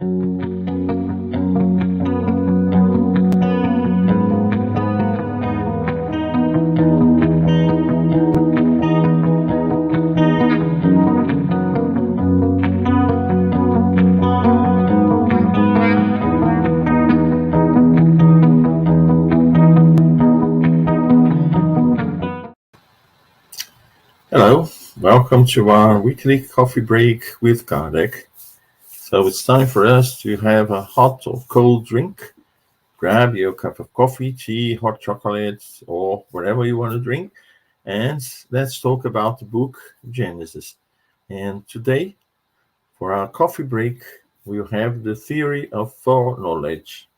Hello, welcome to our weekly coffee break with Kardec. So it's time for us to have a hot or cold drink. Grab your cup of coffee, tea, hot chocolate, or whatever you want to drink. And let's talk about the book Genesis. And today, for our coffee break, we'll have the Theory of Foreknowledge.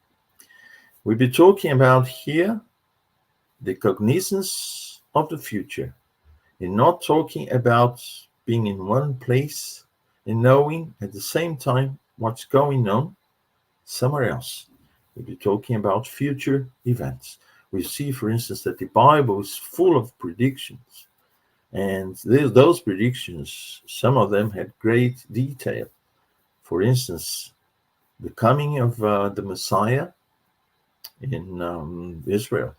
We'll be talking about here the cognizance of the future. And not talking about being in one place and knowing at the same time what's going on somewhere else. We'll be talking about future events. We see, for instance, that the Bible is full of predictions. And those predictions, some of them had great detail. For instance, the coming of the Messiah in Israel.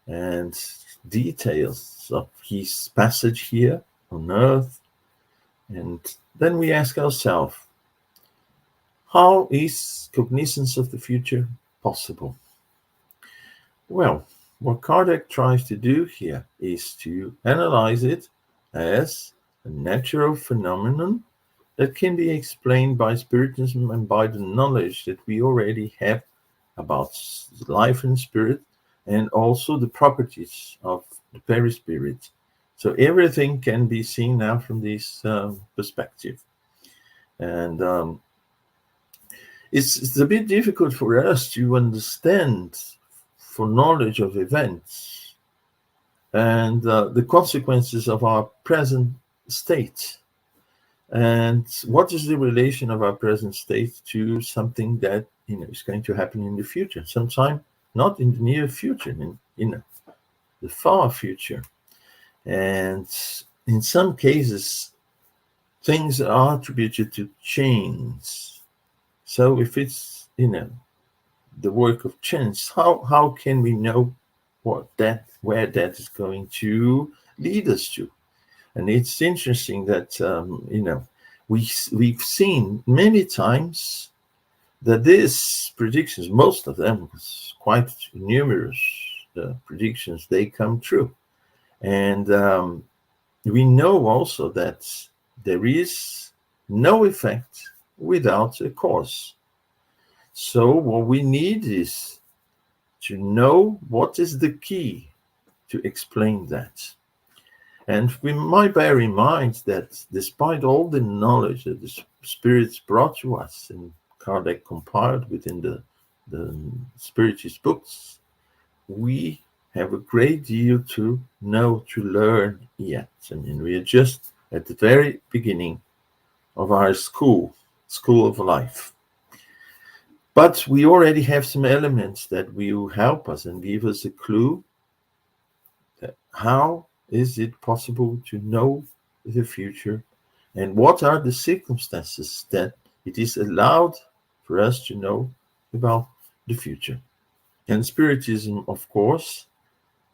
And details of his passage here on earth. And then we ask ourselves, how is cognizance of the future possible? Well, what Kardec tries to do here is to analyze it as a natural phenomenon that can be explained by Spiritism and by the knowledge that we already have about life and spirit, and also the properties of the perispirit. So everything can be seen now from this perspective. And it's a bit difficult for us to understand for knowledge of events and the consequences of our present state. And what is the relation of our present state to something that is going to happen in the future, sometime not in the near future, in the far future. And in some cases, things are attributed to chance. So if it's, the work of chance, how can we know where that is going to lead us to? And it's interesting that, we've seen many times that these predictions, most of them, quite numerous predictions, they come true. And we know also that there is no effect without a cause. So what we need is to know what is the key to explain that. And we might bear in mind that despite all the knowledge that the spirits brought to us and Kardec compiled within the Spiritist books, we have a great deal to know, to learn yet. We are just at the very beginning of our school of life. But we already have some elements that will help us and give us a clue that how is it possible to know the future, and what are the circumstances that it is allowed for us to know about the future. And Spiritism, of course,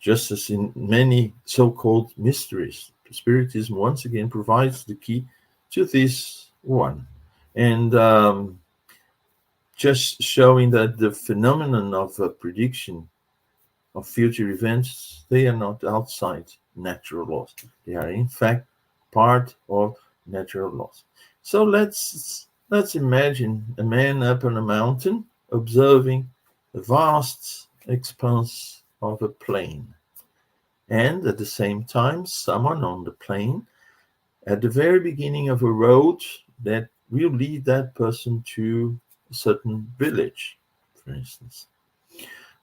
just as in many so-called mysteries, Spiritism once again provides the key to this one. And just showing that the phenomenon of a prediction of future events, they are not outside natural laws. They are in fact part of natural laws. So let's imagine a man up on a mountain observing a vast expanse of a plain, and at the same time someone on the plain at the very beginning of a road that will lead that person to a certain village, for instance.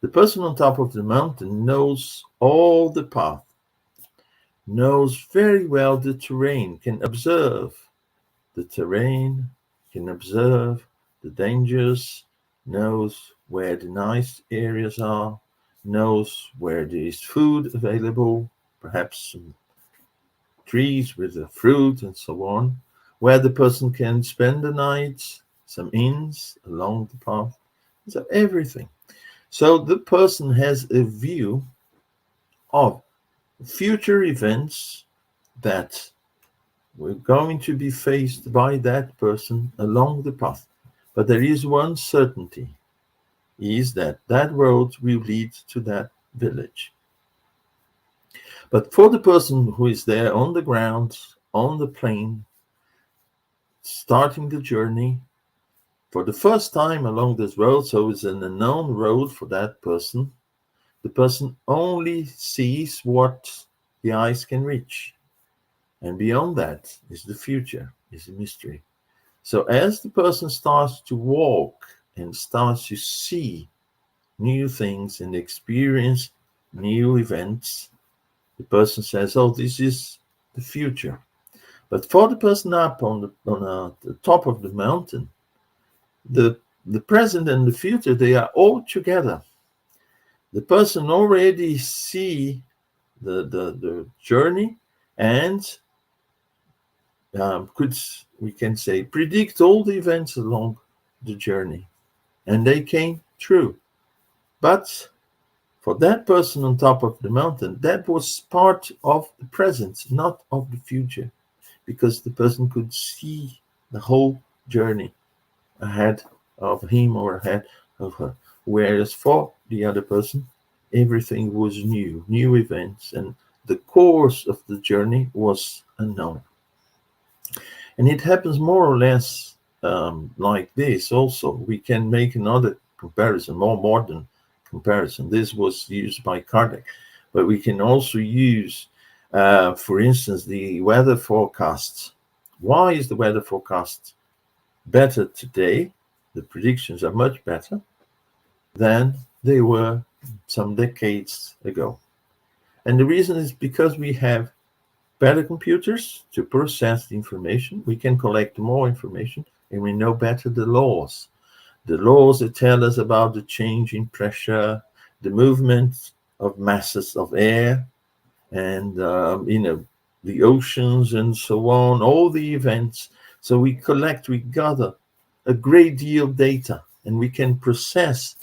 The person on top of the mountain knows all the path, knows very well the terrain, can observe the terrain, can observe the dangers, knows where the nice areas are, knows where there is food available, perhaps some trees with the fruit and so on, where the person can spend the night, some inns along the path, so everything. So the person has a view of future events that were going to be faced by that person along the path. But there is one certainty, is that that road will lead to that village. But for the person who is there on the ground, on the plain, starting the journey for the first time along this road, so it's an unknown road for that person, the person only sees what the eyes can reach. And beyond that is the future, is the mystery. So as the person starts to walk and starts to see new things and experience new events, the person says, oh, this is the future. But for the person up on the top of the mountain, the present and the future, they are all together. The person already see the journey and could, we can say, predict all the events along the journey. And they came true. But for that person on top of the mountain, that was part of the present, not of the future, because the person could see the whole journey ahead of him or ahead of her. Whereas for the other person, everything was new events, and the course of the journey was unknown. And it happens more or less like this also. We can make another comparison, more modern comparison. This was used by Kardec, but we can also use, for instance, the weather forecasts. Why is the weather forecast better today? The predictions are much better than they were some decades ago. And the reason is because we have better computers to process the information. We can collect more information, and we know better the laws. The laws that tell us about the change in pressure, the movement of masses of air, and the oceans and so on, all the events. So we gather a great deal of data, and we can process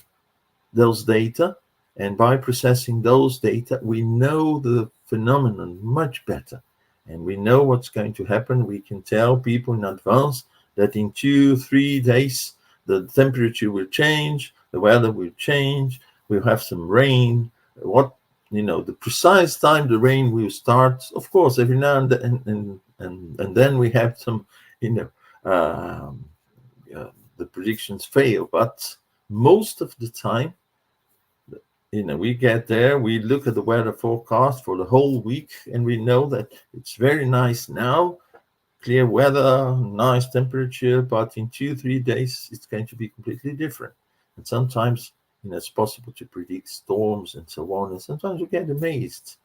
those data. And by processing those data, we know the phenomenon much better. And we know what's going to happen. We can tell people in advance that in 2-3 days, the temperature will change, the weather will change, we'll have some rain. The precise time the rain will start, of course, every now and then, and then we have some, the predictions fail. But most of the time, we get there, we look at the weather forecast for the whole week, and we know that it's very nice now, clear weather, nice temperature, but in 2-3 days, it's going to be completely different. And sometimes, it's possible to predict storms and so on, and sometimes we get amazed.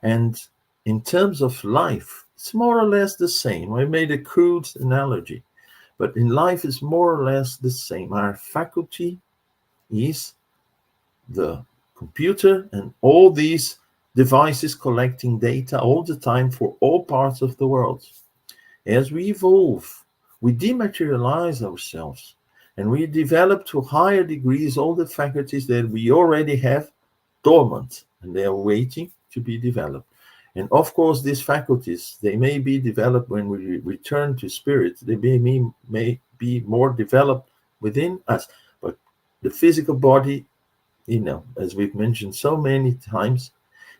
And in terms of life, it's more or less the same. I made a crude analogy, but in life, it's more or less the same. Our faculty is the computer and all these devices collecting data all the time for all parts of the world. As we evolve, we dematerialize ourselves, and we develop to higher degrees all the faculties that we already have dormant, and they are waiting to be developed. And of course, these faculties, they may be developed when we return to spirit. They may be more developed within us, but the physical body, as we've mentioned so many times,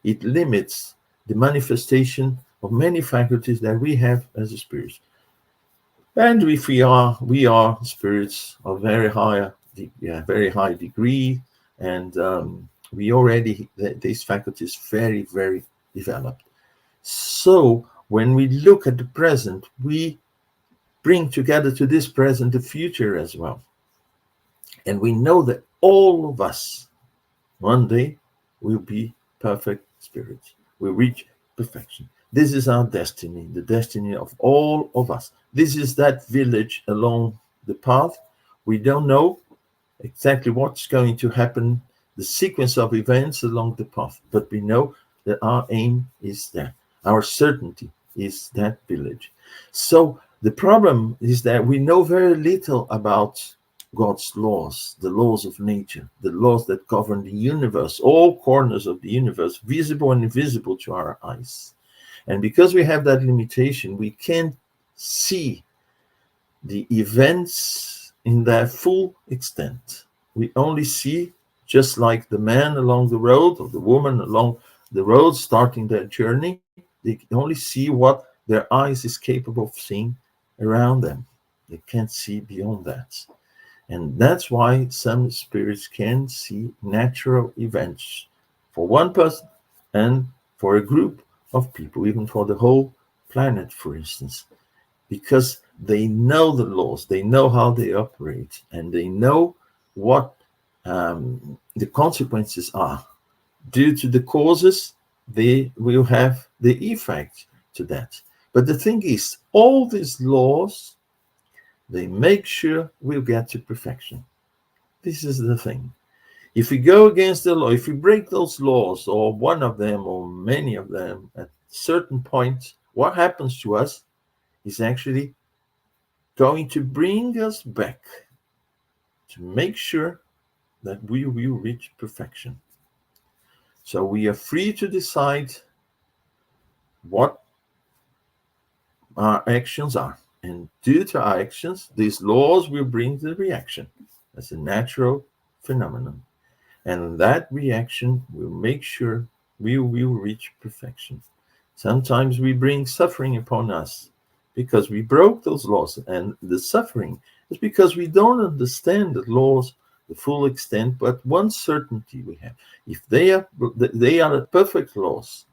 it limits the manifestation of many faculties that we have as a spirit. And if we are spirits of very high degree, and we already, these faculties very, very developed. So when we look at the present, we bring together to this present the future as well. And we know that all of us one day will be perfect spirits. We'll reach perfection. This is our destiny, the destiny of all of us. This is that village along the path. We don't know exactly what's going to happen, the sequence of events along the path, but we know that our aim is there. Our certainty is that village. So The problem is that we know very little about God's laws, the laws of nature, the laws that govern the universe, all corners of the universe, visible and invisible to our eyes. And because we have that limitation, we can't see the events in their full extent. We only see, just like the man along the road or the woman along the road starting their journey, they can only see what their eyes is capable of seeing around them. They can't see beyond that. And that's why some spirits can see natural events for one person and for a group of people, even for the whole planet, for instance, because they know the laws, they know how they operate, and they know what the consequences are. Due to the causes, they will have the effect to that. But the thing is, all these laws, they make sure we'll get to perfection. This is the thing. If we go against the law, if we break those laws, or one of them, or many of them, at a certain point, what happens to us is actually going to bring us back to make sure that we will reach perfection. So we are free to decide what our actions are. And due to our actions, these laws will bring the reaction. That's a natural phenomenon. And that reaction will make sure we will reach perfection. Sometimes we bring suffering upon us because we broke those laws. And the suffering is because we don't understand the laws, the full extent, but one certainty we have. If they are the perfect laws,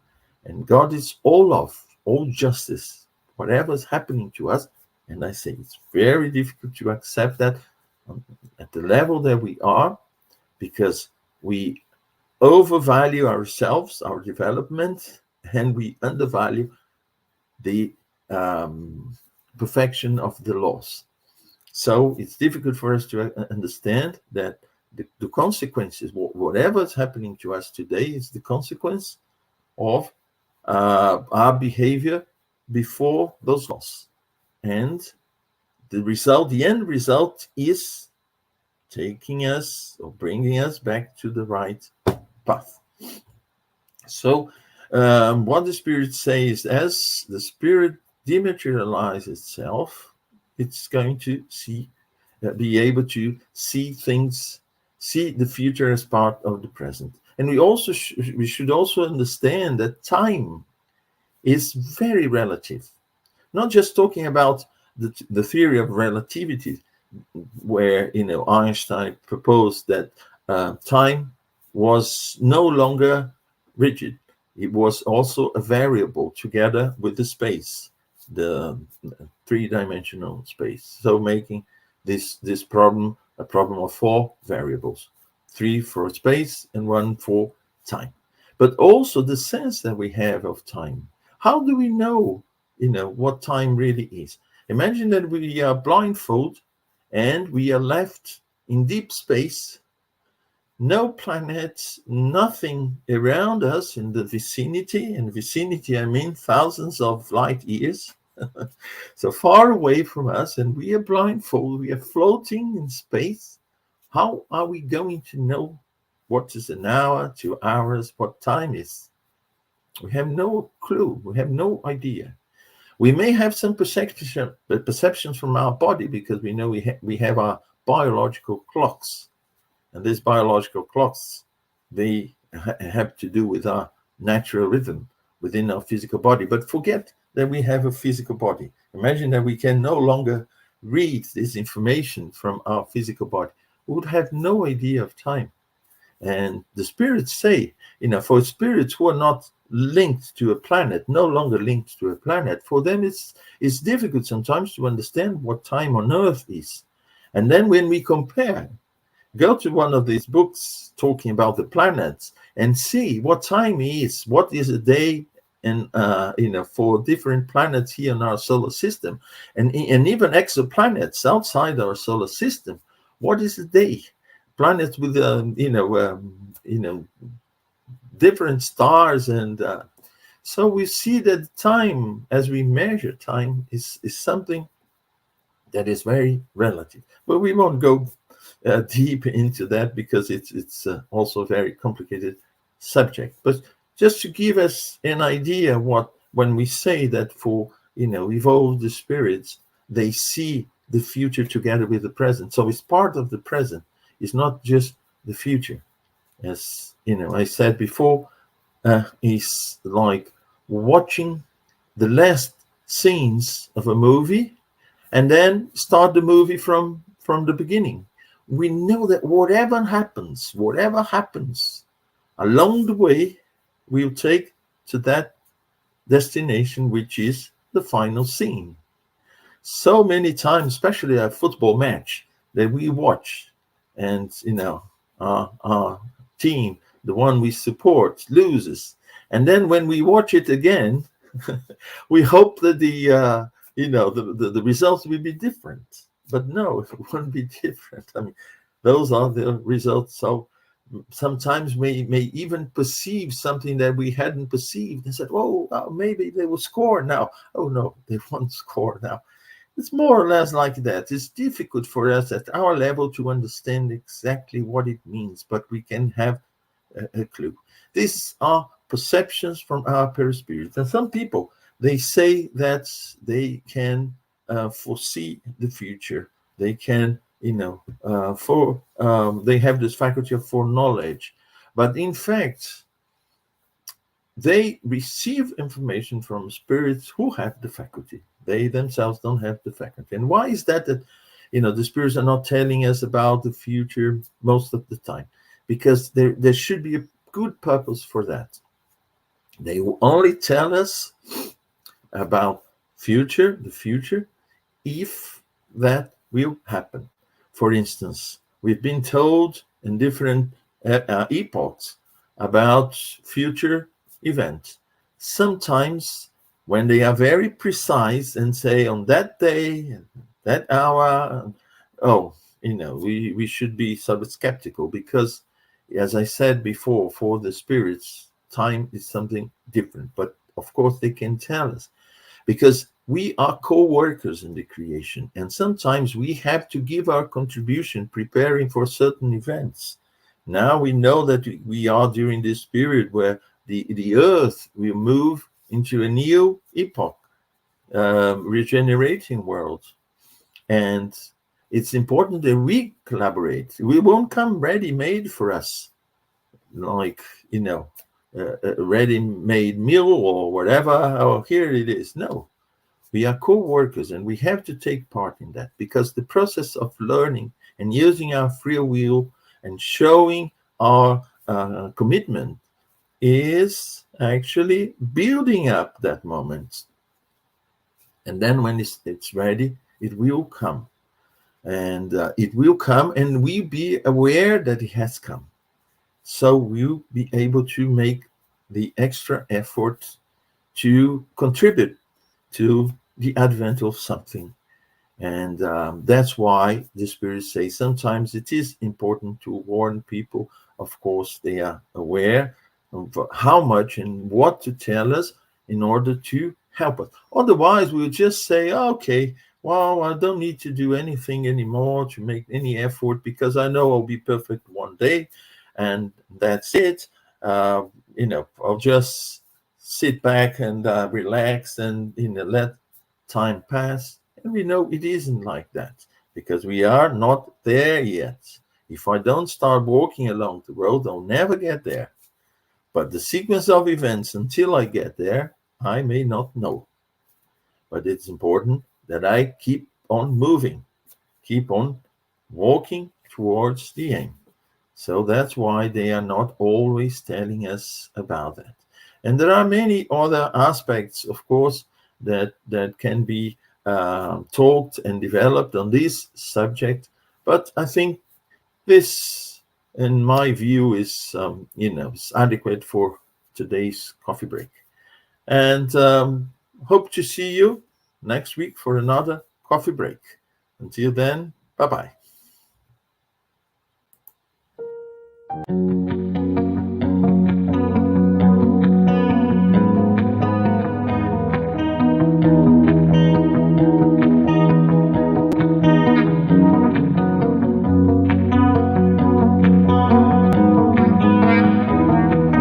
and God is all love, all justice, whatever is happening to us, and I say it's very difficult to accept that at the level that we are, because we overvalue ourselves, our development, and we undervalue the perfection of the laws. So it's difficult for us to understand that the consequences, whatever is happening to us today, is the consequence of our behavior before those laws. And the end result is taking us or bringing us back to the right path. So what the spirit says, as the spirit dematerializes itself, it's going to be able to see things, see the future as part of the present. And we should also understand that time is very relative. Not just talking about the theory of relativity, where Einstein proposed that time was no longer rigid. It was also a variable together with the space, the three-dimensional space. So making this problem a problem of four variables, 3 for space and 1 for time. But also the sense that we have of time. How do we know, what time really is? Imagine that we are blindfolded and we are left in deep space, no planets, nothing around us in the vicinity. In vicinity, I mean thousands of light years. So far away from us, and we are blindfolded, we are floating in space. How are we going to know what is an hour, 2 hours, what time is? We have no clue. We have no idea. We may have some perceptions from our body, because we know we have our biological clocks. And these biological clocks, they have to do with our natural rhythm within our physical body. But forget that we have a physical body. Imagine that we can no longer read this information from our physical body. We would have no idea of time. And the spirits say, for spirits who are not linked to a planet, no longer linked to a planet, for them it's difficult sometimes to understand what time on Earth is. And then when we compare, go to one of these books talking about the planets and see what time is, what is a day, and for different planets here in our solar system, and even exoplanets outside our solar system. What is a day? Planets with different stars, and so we see that time, as we measure time, is something that is very relative. But we won't go deep into that because it's also a very complicated subject. But just to give us an idea what when we say that for evolved spirits, they see the future together with the present. So it's part of the present. It's not just the future. As I said before, it's like watching the last scenes of a movie and then start the movie from the beginning. We know that whatever happens along the way, we'll take to that destination, which is the final scene. So many times, especially a football match that we watch, and our team, the one we support, loses, and then when we watch it again, we hope that the results will be different. But no, it won't be different. I mean, those are the results. So sometimes we may even perceive something that we hadn't perceived and said, oh, maybe they will score now. Oh, no, they won't score now. It's more or less like that. It's difficult for us at our level to understand exactly what it means, but we can have a clue. These are perceptions from our perispirits. And some people, they say that they can foresee the future. They can, they have this faculty of foreknowledge. But in fact, they receive information from spirits who have the faculty. They themselves don't have the faculty. And why is that the spirits are not telling us about the future most of the time? Because there should be a good purpose for that. They will only tell us about the future, if that will happen. For instance, we've been told in different epochs about future events. Sometimes when they are very precise and say on that day, that hour, we should be sort of skeptical because, as I said before, for the spirits, time is something different. But of course, they can tell us because we are co-workers in the creation. And sometimes we have to give our contribution preparing for certain events. Now we know that we are during this period where the earth will move into a new epoch, regenerating world. And it's important that we collaborate. We won't come ready-made for us, like, a ready-made meal or whatever. Oh, here it is. No, we are co-workers and we have to take part in that because the process of learning and using our free will and showing our commitment is actually building up that moment. And then when it's ready, it will come. And it will come and we'll be aware that it has come. So we'll be able to make the extra effort to contribute to the advent of something. And that's why the spirits say sometimes it is important to warn people. Of course, they are aware of how much and what to tell us in order to help us. Otherwise, we'll just say, okay, well, I don't need to do anything anymore to make any effort because I know I'll be perfect one day. And that's it. I'll just sit back and relax and let time pass. And we know it isn't like that because we are not there yet. If I don't start walking along the road, I'll never get there. But the sequence of events until I get there, I may not know. But it's important that I keep on moving, keep on walking towards the aim. So that's why they are not always telling us about that. And there are many other aspects, of course, that can be talked and developed on this subject. But I think this, in my view, is is adequate for today's coffee break. And hope to see you next week for another coffee break. Until then, bye-bye.